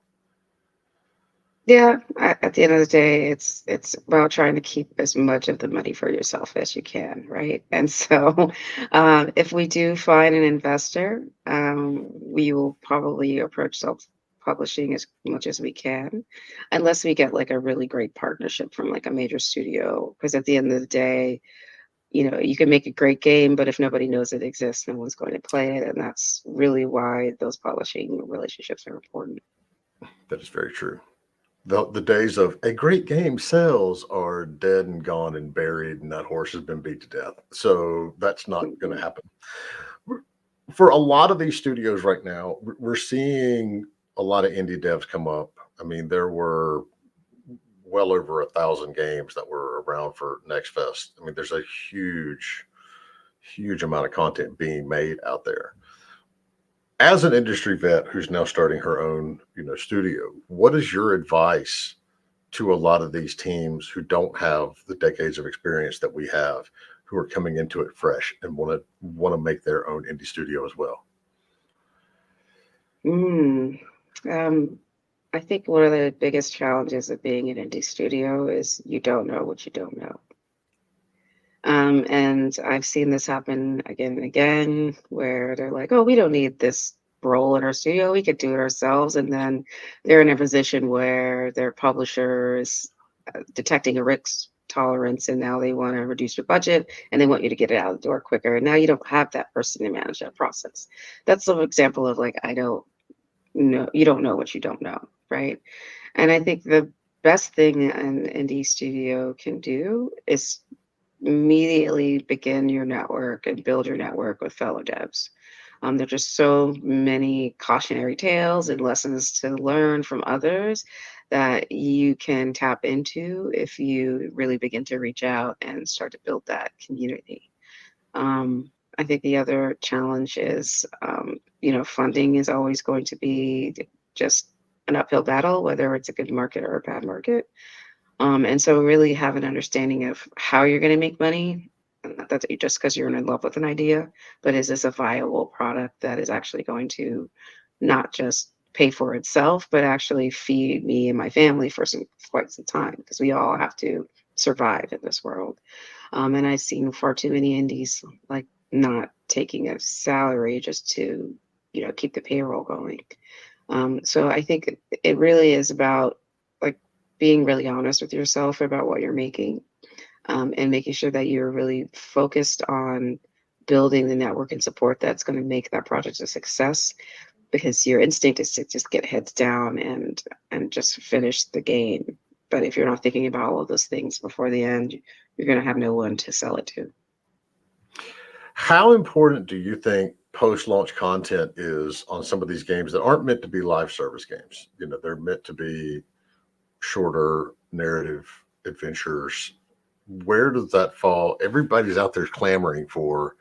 Yeah, at the end of the day, it's about trying to keep as much of the money for yourself as you can, right? And so, if we do find an investor, we will probably approach self-publishing as much as we can, unless we get like a really great partnership from like a major studio. Because at the end of the day, you can make a great game, but if nobody knows it exists, no one's going to play it, and that's really why those publishing relationships are important. That is very true. The days of a great game sells are dead and gone and buried, and that horse has been beat to death. So that's not going to Mhm. happen. For a lot of these studios right now, we're seeing a lot of indie devs come up. I mean, there were well over 1,000 games that were around for Next Fest. I mean, there's a huge, huge amount of content being made out there. As an industry vet who's now starting her own, studio, what is your advice to a lot of these teams who don't have the decades of experience that we have, who are coming into it fresh and want to make their own indie studio as well? Mm. Um, I think one of the biggest challenges of being an indie studio is you don't know what you don't know. And I've seen this happen again and again where they're like, oh, we don't need this role in our studio. We could do it ourselves. And then they're in a position where their publisher is detecting a risk tolerance, and now they want to reduce your budget and they want you to get it out the door quicker. And now you don't have that person to manage that process. That's an example of like, I don't know, you don't know what you don't know, right? And I think the best thing an indie studio can do is immediately begin your network and build your network with fellow devs. There's just so many cautionary tales and lessons to learn from others that you can tap into if you really begin to reach out and start to build that community. I think the other challenge is, funding is always going to be just an uphill battle, whether it's a good market or a bad market. And so really have an understanding of how you're going to make money. Not that just because you're in love with an idea, but is this a viable product that is actually going to not just pay for itself, but actually feed me and my family for quite some time, because we all have to survive in this world. And I've seen far too many indies like not taking a salary just to, keep the payroll going. So I think it really is about like being really honest with yourself about what you're making, and making sure that you're really focused on building the network and support that's going to make that project a success, because your instinct is to just get heads down and just finish the game. But if you're not thinking about all of those things before the end, you're going to have no one to sell it to. How important do you think post-launch content is on some of these games that aren't meant to be live service games? They're meant to be shorter narrative adventures. Where does that fall? Everybody's out there clamoring for,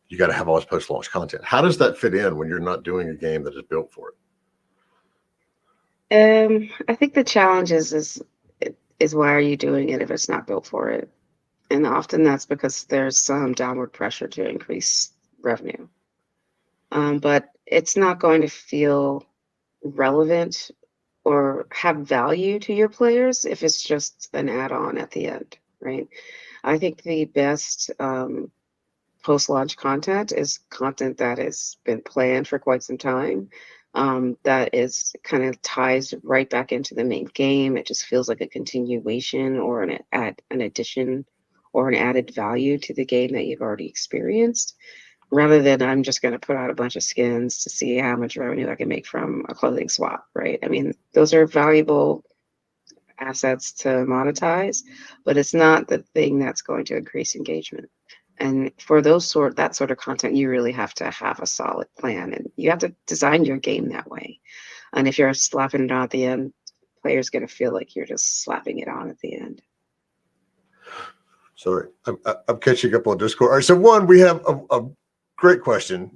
you got to have all this post-launch content. How does that fit in when you're not doing a game that is built for it? I think the challenge is why are you doing it if it's not built for it? And often that's because there's some downward pressure to increase revenue. But it's not going to feel relevant or have value to your players if it's just an add-on at the end, right? I think the best post-launch content is content that has been planned for quite some time, that is kind of ties right back into the main game. It just feels like a continuation or an addition or an added value to the game that you've already experienced, rather than I'm just going to put out a bunch of skins to see how much revenue I can make from a clothing swap, right? I mean, those are valuable assets to monetize, but it's not the thing that's going to increase engagement. And for that sort of content, you really have to have a solid plan, and you have to design your game that way. And if you're slapping it on at the end, players going to feel like you're just slapping it on at the end. Sorry, I'm catching up on Discord. All right, so one, we have a great question,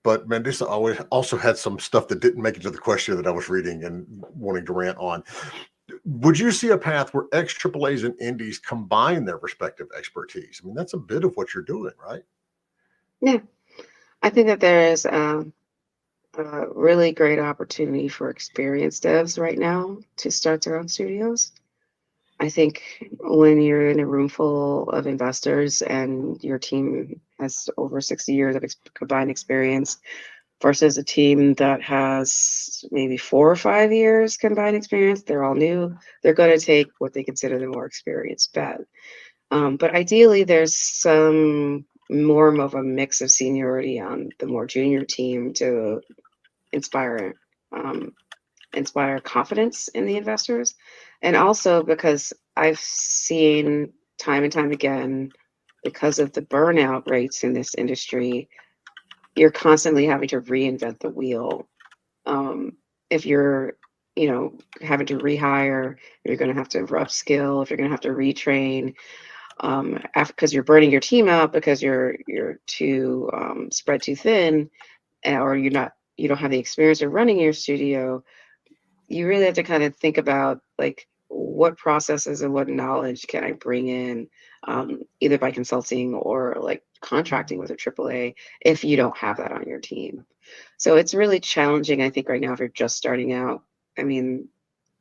but Mandisa always also had some stuff that didn't make it to the question that I was reading and wanting to rant on. Would you see a path where ex-AAAs and indies combine their respective expertise? I mean, that's a bit of what you're doing, right? Yeah, I think that there is a really great opportunity for experienced devs right now to start their own studios. I think when you're in a room full of investors and your team has over 60 years of combined experience versus a team that has maybe 4 or 5 years combined experience, they're all new, they're going to take what they consider the more experienced bet. But ideally, there's some more of a mix of seniority on the more junior team to inspire confidence in the investors. And also because I've seen time and time again, because of the burnout rates in this industry, you're constantly having to reinvent the wheel. If you're, having to rehire, you're going to have to upskill, if you're going to have to retrain, because you're burning your team out because you're too spread too thin, or you don't have the experience of running your studio. You really have to kind of think about like what processes and what knowledge can I bring in, either by consulting or like contracting with a AAA if you don't have that on your team. So it's really challenging, I think, right now if you're just starting out. I mean,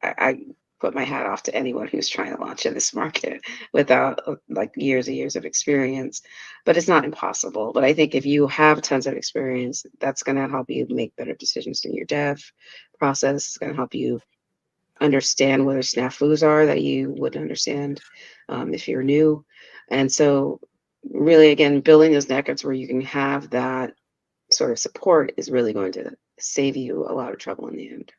I put my hat off to anyone who's trying to launch in this market without like years and years of experience, but it's not impossible. But I think if you have tons of experience, that's going to help you make better decisions in your dev process. It's going to help you understand where the snafus are that you wouldn't understand if you're new. And so really, again, building those networks where you can have that sort of support is really going to save you a lot of trouble in the end.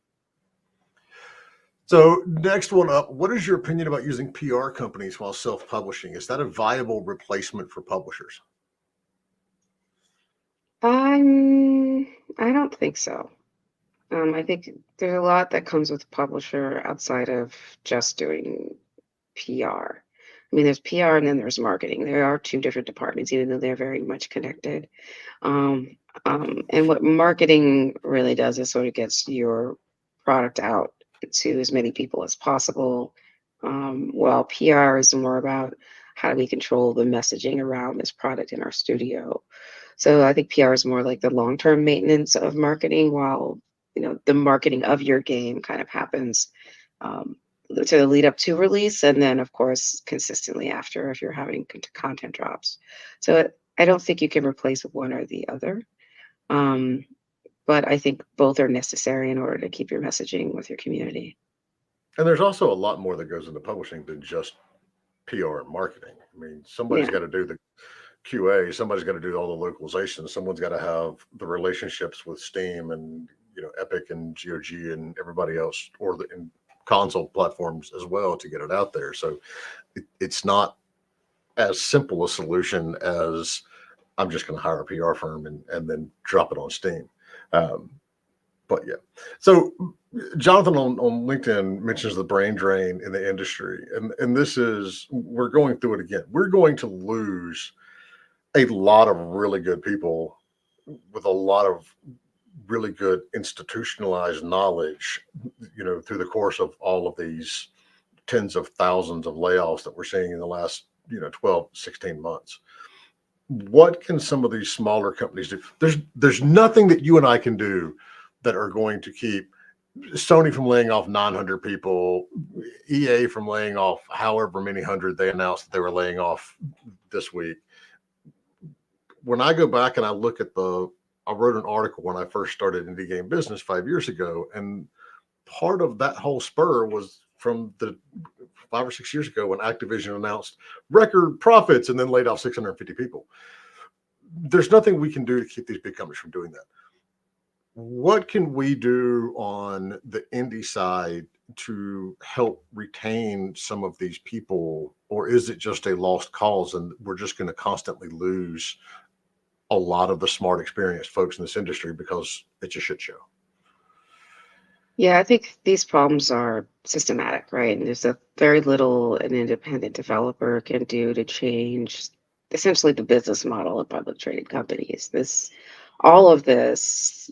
So next one up, what is your opinion about using PR companies while self-publishing? Is that a viable replacement for publishers? I don't think so. I think there's a lot that comes with publisher outside of just doing PR. I mean, there's PR and then there's marketing. There are two different departments, even though they're very much connected. And what marketing really does is sort of gets your product out to as many people as possible. While PR is more about how do we control the messaging around this product in our studio. So I think PR is more like the long-term maintenance of marketing, while the marketing of your game kind of happens to the lead up to release, and then of course consistently after if you're having content drops. So I don't think you can replace one or the other. But I think both are necessary in order to keep your messaging with your community. And there's also a lot more that goes into publishing than just PR and marketing. I mean, somebody's got to do the QA, somebody's got to do all the localization, someone's got to have the relationships with Steam and Epic and GOG and everybody else, or the console platforms as well, to get it out there. So it's not as simple a solution as I'm just going to hire a PR firm and then drop it on Steam. But yeah, so Jonathan on LinkedIn mentions the brain drain in the industry, and this is, we're going through it again. We're going to lose a lot of really good people with a lot of really good institutionalized knowledge, through the course of all of these tens of thousands of layoffs that we're seeing in the last 12, 16 months. What can some of these smaller companies do? There's nothing that you and I can do that are going to keep Sony from laying off 900 people, EA from laying off however many hundred they announced that they were laying off this week. When I go back and I look at I wrote an article when I first started Indie Game Business 5 years ago, and part of that whole spur was from the 5 or 6 years ago when Activision announced record profits and then laid off 650 people. There's nothing we can do to keep these big companies from doing that. What can we do on the indie side to help retain some of these people, or is it just a lost cause and we're just going to constantly lose a lot of the smart, experienced folks in this industry because it's a shit show? Yeah, I think these problems are systematic, right? And there's a very little an independent developer can do to change essentially the business model of public traded companies. All of this,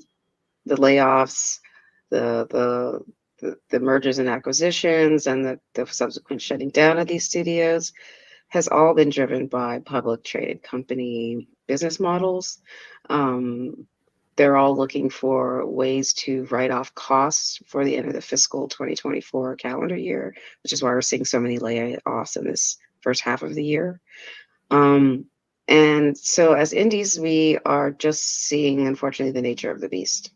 the layoffs, the mergers and acquisitions, and the subsequent shutting down of these studios has all been driven by public traded company business models. Um, they're all looking for ways to write off costs for the end of the fiscal 2024 calendar year, which is why we're seeing so many layoffs in this first half of the year. And so as indies, we are just seeing, unfortunately, the nature of the beast.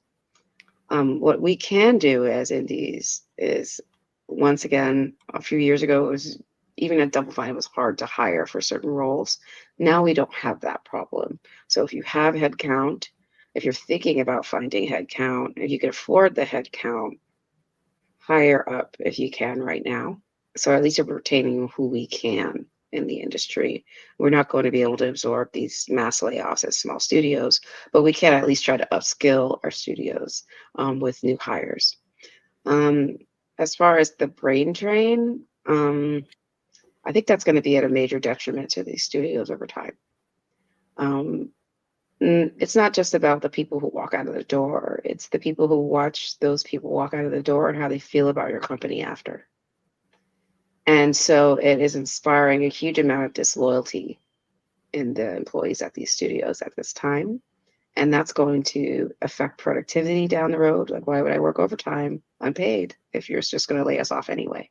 What we can do as indies is, once again, a few years ago, it was even at Double Fine, it was hard to hire for certain roles. Now we don't have that problem. So if you have headcount, if you're thinking about finding headcount, if you can afford the headcount, hire up if you can right now. So at least we're retaining who we can in the industry. We're not going to be able to absorb these mass layoffs as small studios, but we can at least try to upskill our studios with new hires. As far as the brain drain, I think that's going to be at a major detriment to these studios over time. It's not just about the people who walk out of the door. It's the people who watch those people walk out of the door and how they feel about your company after. And so it is inspiring a huge amount of disloyalty in the employees at these studios at this time. And that's going to affect productivity down the road. Like, why would I work overtime unpaid if you're just going to lay us off anyway?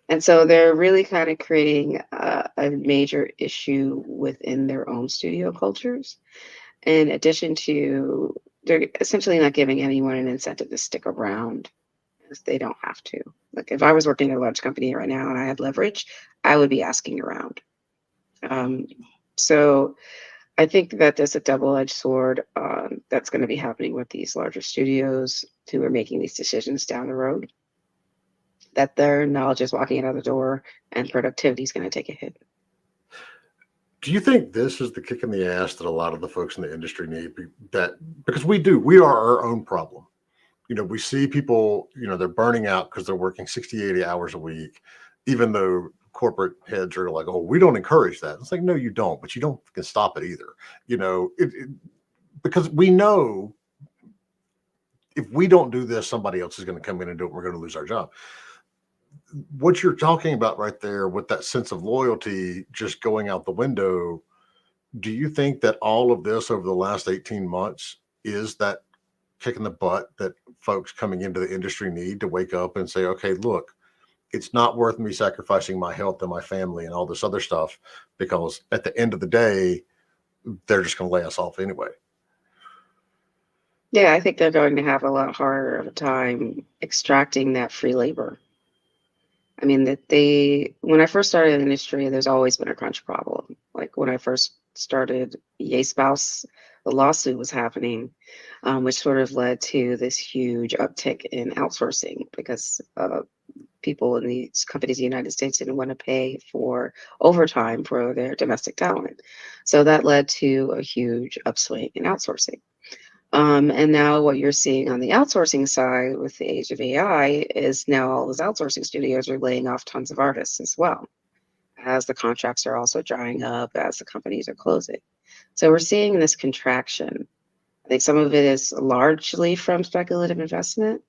And so they're really kind of creating a major issue within their own studio cultures. In addition to, they're essentially not giving anyone an incentive to stick around because they don't have to. Like, if I was working at a large company right now and I had leverage, I would be asking around. So I think that there's a double-edged sword that's going to be happening with these larger studios who are making these decisions down the road, that their knowledge is walking out of the door and productivity is going to take a hit. Do you think this is the kick in the ass that a lot of the folks in the industry need? Because we are our own problem. We see people, they're burning out because they're working 60, 80 hours a week, even though corporate heads are like, oh, we don't encourage that. It's like, no, you don't, but you don't can stop it either. Because we know if we don't do this, somebody else is going to come in and do it. We're going to lose our job. What you're talking about right there with that sense of loyalty just going out the window, do you think that all of this over the last 18 months is that kick in the butt that folks coming into the industry need to wake up and say, okay, look, it's not worth me sacrificing my health and my family and all this other stuff, because at the end of the day, they're just going to lay us off anyway? Yeah, I think they're going to have a lot harder of a time extracting that free labor. I mean, when I first started in the industry, there's always been a crunch problem. Like, when I first started, Yay Spouse, the lawsuit was happening, which sort of led to this huge uptick in outsourcing because people in these companies in the United States didn't want to pay for overtime for their domestic talent. So that led to a huge upswing in outsourcing. And now what you're seeing on the outsourcing side with the age of AI is now all those outsourcing studios are laying off tons of artists as well, as the contracts are also drying up, as the companies are closing. So we're seeing this contraction. I think some of it is largely from speculative investment.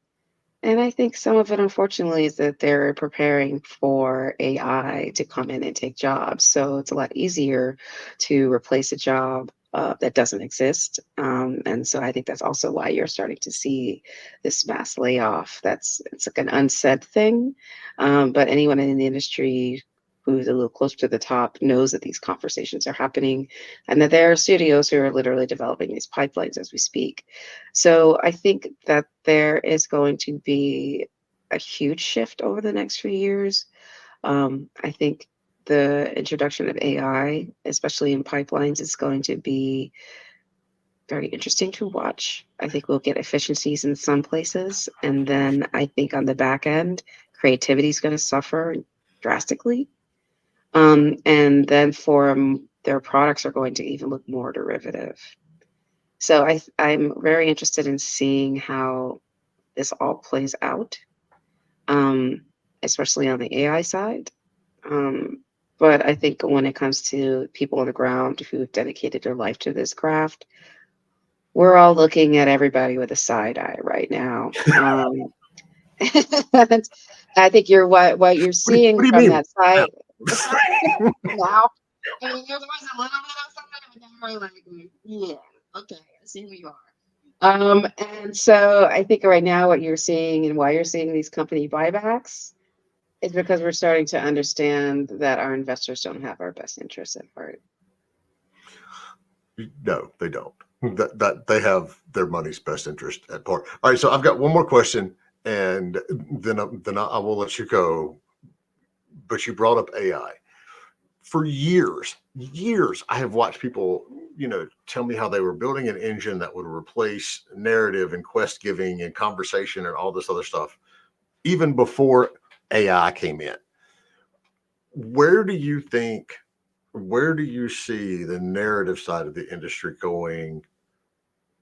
And I think some of it, unfortunately, is that they're preparing for AI to come in and take jobs. So it's a lot easier to replace a job that doesn't exist. And so I think that's also why you're starting to see this mass layoff. It's like an unsaid thing, but anyone in the industry who's a little closer to the top knows that these conversations are happening and that there are studios who are literally developing these pipelines as we speak. So I think that there is going to be a huge shift over the next few years. I think the introduction of AI, especially in pipelines, is going to be very interesting to watch. I think we'll get efficiencies in some places. And then I think on the back end, creativity is going to suffer drastically. And then for their products are going to even look more derivative. So I'm very interested in seeing how this all plays out, um, especially on the AI side. Um, but I think when it comes to people on the ground who've dedicated their life to this craft, we're all looking at everybody with a side eye right now. I think you're what you're What seeing do you from mean? that side now. I mean, there was a little bit of something, but now we're like, yeah, okay, I see who you are. And so I think right now what you're seeing and why you're seeing these company buybacks is because we're starting to understand that our investors don't have our best interests at heart. No, they don't. That they have their money's best interest at heart. All right, so I've got one more question, and then I will let you go. But you brought up AI. For years, I have watched people, tell me how they were building an engine that would replace narrative and quest giving and conversation and all this other stuff, even before AI came in. Where do you think? Where do you see the narrative side of the industry going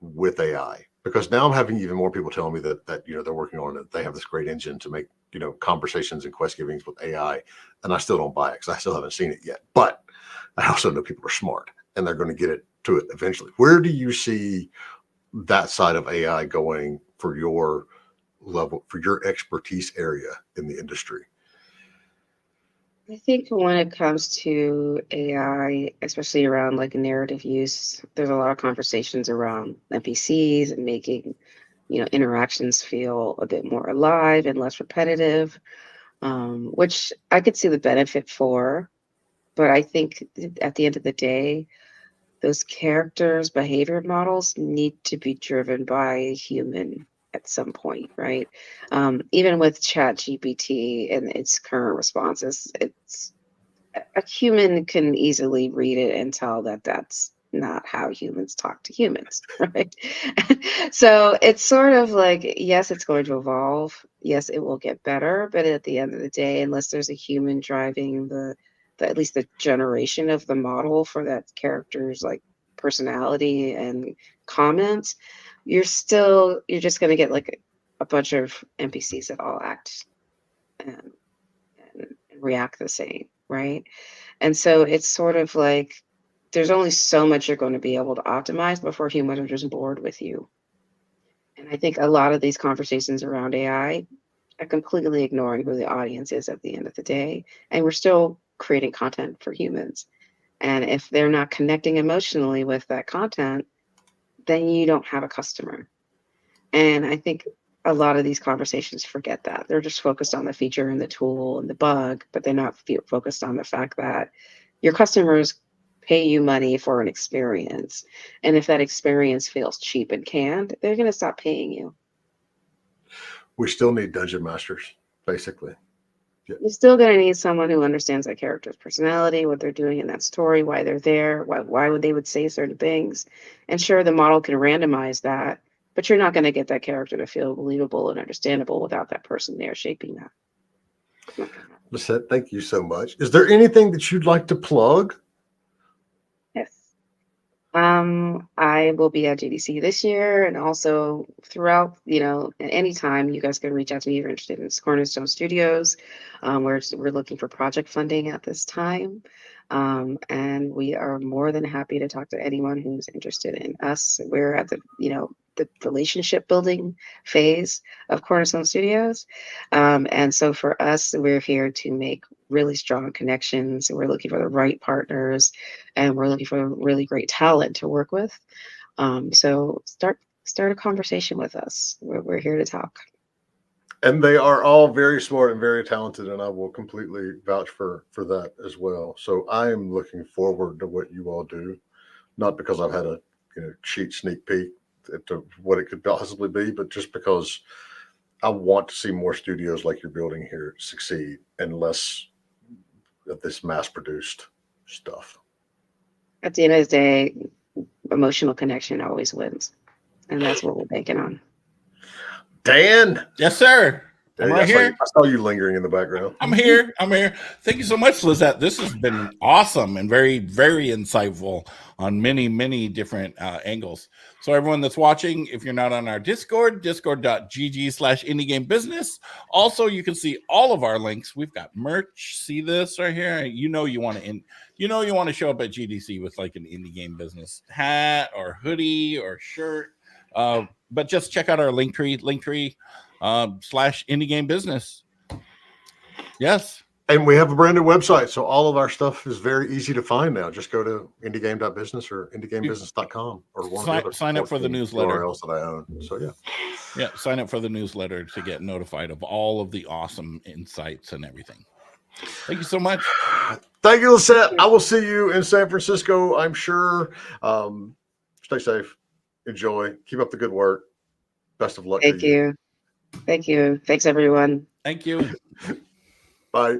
with AI? Because now I'm having even more people telling me that they're working on it. They have this great engine to make conversations and quest givings with AI, and I still don't buy it because I still haven't seen it yet. But I also know people are smart and they're going to get it to it eventually. Where do you see that side of AI going for your level, for your expertise area in the industry? I think when it comes to AI, especially around like narrative use, there's a lot of conversations around NPCs and making, interactions feel a bit more alive and less repetitive, which I could see the benefit for. But I think at the end of the day, those characters' behavior models need to be driven by a human at some point, right? Even with Chat GPT and its current responses, it's a human can easily read it and tell that that's not how humans talk to humans, right? So it's sort of like, yes, it's going to evolve. Yes, it will get better, but at the end of the day, unless there's a human driving the at least the generation of the model for that character's like personality and comments, you're just going to get like a bunch of NPCs that all act and, and react the same, right? And so it's sort of like there's only so much you're going to be able to optimize before humans are just bored with you. And I think a lot of these conversations around AI are completely ignoring who the audience is at the end of the day. And we're still creating content for humans. And if they're not connecting emotionally with that content, then you don't have a customer. And I think a lot of these conversations forget that. They're just focused on the feature and the tool and the bug, but they're not focused on the fact that your customers pay you money for an experience. And if that experience feels cheap and canned, they're going to stop paying you. We still need dungeon masters, basically. Yeah. You're still going to need someone who understands that character's personality, what they're doing in that story, why they're there, why would they would say certain things. And sure, the model can randomize that, but you're not going to get that character to feel believable and understandable without that person there shaping that. It's not gonna happen. Lisette, thank you so much. Is there anything that you'd like to plug? Yes. I will be at GDC this year and also throughout, at any time you guys can reach out to me if you're interested in Cornerstone Studios. We're looking for project funding at this time. And we are more than happy to talk to anyone who's interested in us. We're at the, the relationship building phase of Cornerstone Studios. And so for us, we're here to make really strong connections. We're looking for the right partners, and we're looking for really great talent to work with. So start a conversation with us. We're here to talk. And they are all very smart and very talented, and I will completely vouch for that as well. So I am looking forward to what you all do, not because I've had a cheap sneak peek to what it could possibly be, but just because I want to see more studios like you're building here succeed and less of this mass-produced stuff. At the end of the day, emotional connection always wins, and that's what we're banking on. Dan. Yes, sir. I'm right here. I saw you lingering in the background. I'm here. Thank you so much, Lisette. This has been awesome and very, very insightful on many, many different angles. So everyone that's watching, if you're not on our Discord, discord.gg/IndieGameBusiness. Also, you can see all of our links. We've got merch. See this right here. You want to show up at GDC with like an Indie Game Business hat or hoodie or shirt. But just check out our linktree /IndieGameBusiness. Yes. And we have a brand new website, so all of our stuff is very easy to find now. Just go to IndieGame.business or IndieGameBusiness.com or one of the other sign up for the newsletter URLs that I own. So yeah, sign up for the newsletter to get notified of all of the awesome insights and everything. Thank you so much. Thank you, Lisette. I will see you in San Francisco, I'm sure. Stay safe. Enjoy. Keep up the good work. Best of luck to you. Thank you. Thanks, everyone. Thank you. Bye.